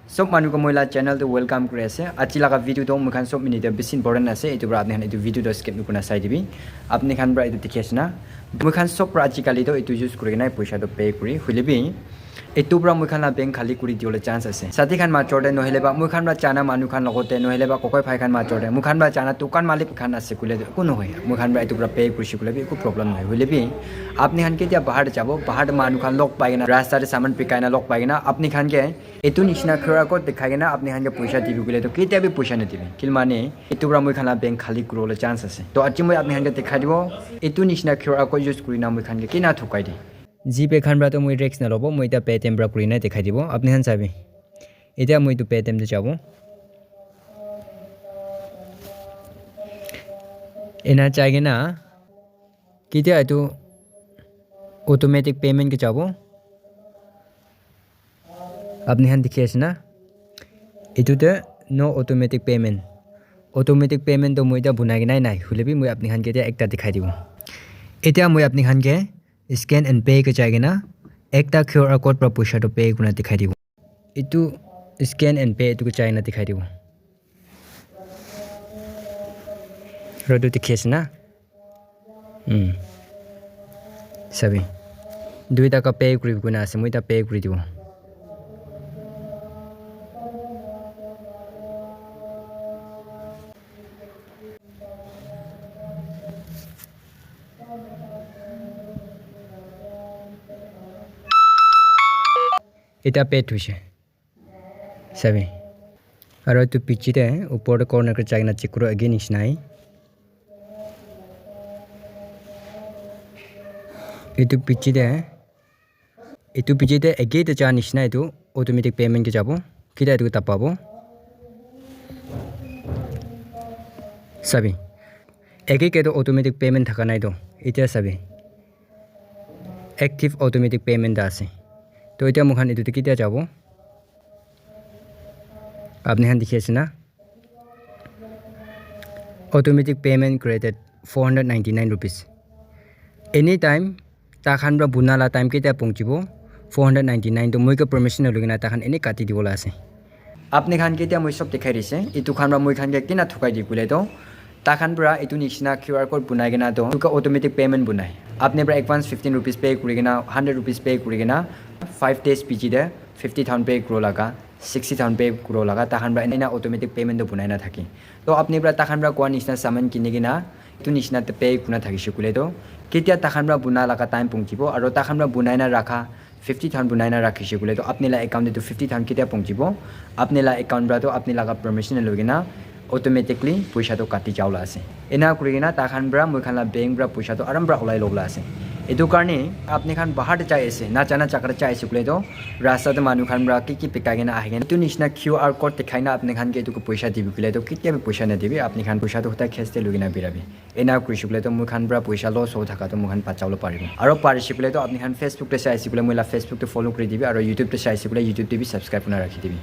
Sob manu ko moila channel to welcome kuri ase achi laga video to mukhan sob minute besin important ase etu bra apni khan etu video to skip nukuna sai dibi apni khan bra etu dikhi ase na mukhan sob pra achi kali to etu use kuri na paisa to pay kuri huilebi etu bra mukhan la bank khali kuri diole chance ase sati khan ma chorde nohile ba mukhan bra chana manu khan logote nohile ba kokoi phai khan ma chorde mukhan bra chana tukan malik khan ase kule ko no hoy mukhan bra etu bra pay kuri shikule bi ko problem noy huilebi apni khan ke dia bahar jabo bahar manu khan lok pai na rasta re saman pikai na lok pai na apni khan ke etu nishna khura ko dikhai na apni khan ke paisa dibi kule to ketia bi paisa na dibi kil mane etu bra moi khan la bank khali kuro le chance ase to achi moi apni khan ke dikhai dibo etu nishna khura ko use kuri na moi khan ke kina thukai di জিপে খান ব্রা তো মই Rex না লব মই তা Paytm bra করি না দেখাই দিব আপনি হান চাবি এটা মই তো পেটিএম তে যাব এনা চাইগে না কিতে আইতো অটোমেটিক পেমেন্ট কে যাব আপনি হান দেখি আছে না এতুতে নো অটোমেটিক পেমেন্ট তো মই তা বুনাই নাই হলেবি মই আপনি হান কে একটা দেখাই দিব এটা মই আপনি হান কে स्कैन एंड पे के जाएगा ना एक ता क्यूआर कोड पर पैसा तो पे गुना दिखाई दिबो इतु स्कैन एंड पे इतु चाहिए ना दिखाई दिबो रोडो दिखेस ना सभी दुईटा का पे करी गुना से मुइता पे करी दिबो এটা পেট হইছে সবে আর তো পিচিতে উপরে কর্নার কে চাইনা চিকুরো আগে নিস নাই এটু পিচিতে আগে তে চা নিস নাই তো অটোমেটিক পেমেন্ট কে যাব কিটা এটু তা পাবো সবে আগে কে তো অটোমেটিক পেমেন্ট থাকা নাই তো এটা সবে অ্যাক্টিভ অটোমেটিক পেমেন্ট আছে তো এটা মুখান এটুতে কেতিয়া যাব আপনি হান দেখি আছে না automatic payment credit 499 rupees any time ताखान ब्रा बुनाला टाइम केতিয়া পৌঁছিবো 499 তো মইকে পারমিশন লগিনা তাখান এনি কাটি দিবলা আছে আপনি খান কেতিয়া মই সব দেখাই দিছে ইতু খান ব্রা মই খান কে কিনা ঠকাই দি কুলে তো ताखान ब्रा इतु निक्सिना क्यूआर कोड बुनाइ गेना तो तुका ऑटोमेटिक पेमेंट बुनाइ आपने ब्रा एडवांस 15 रुपीस पे करि गेना 100 रुपीस पे करि गेना 5 डेज पीजी दे 50000 पे करो लगा 60000 पे करो लगा ताखान ब्रा एना ऑटोमेटिक पेमेंट तो बुनाइ ना थाकी तो आपने ब्रा ताखान ब्रा कोआ निक्सिना सामान किने गेना इतु निक्सिना ते पे कुना थाकी सिकुले तो केতিয়া ताखान ब्रा बुना लगा टाइम पहुंचिबो आरो ताखान ब्रा बुनाइ ना राखा 50000 बुनाइ ना राखि सिकुले तो आपने ला अकाउंट तो 50000 केতিয়া पहुंचिबो आपने ला अकाउंट ब्रा तो आपने लगा परमिशन लगेना ऑटोमेटिकली पैसा तो काटी जावला আছে এনা করিনা তাখান ব্রা মইখানলা ব্যাংক ব্রা पैसा তো আরাম ব্রা হলাই লগলা আছে এটো কারণে আপনি খান বাহার চাইছে না জানা চাকরা চাইছে কুলে তো রাস্তাতে মানু খান ব্রা কি পিকাগেনা আহেগেন তো নিছনা কিউআর কোড দেখাইনা আপনি খান কে এটুকু पैसा দিবি কুলে তো কিতিয়া पैसा না দিবি আপনি খান पैसा তো হতা খেসতে লগিনা বিরাবি এনা করিসুলে তো মইখান ব্রা पैसा লস হো থাকা তো মইখান পাচাউলো পারিব আর পারিসুলে তো আপনি খান ফেসবুক তে চাইছে কুলে মইলা ফেসবুক তে ফলো করে দিবি আর ইউটিউব তে চাইছে কুলে ইউটিউব টিভি সাবস্ক্রাইব না রাখি দিবি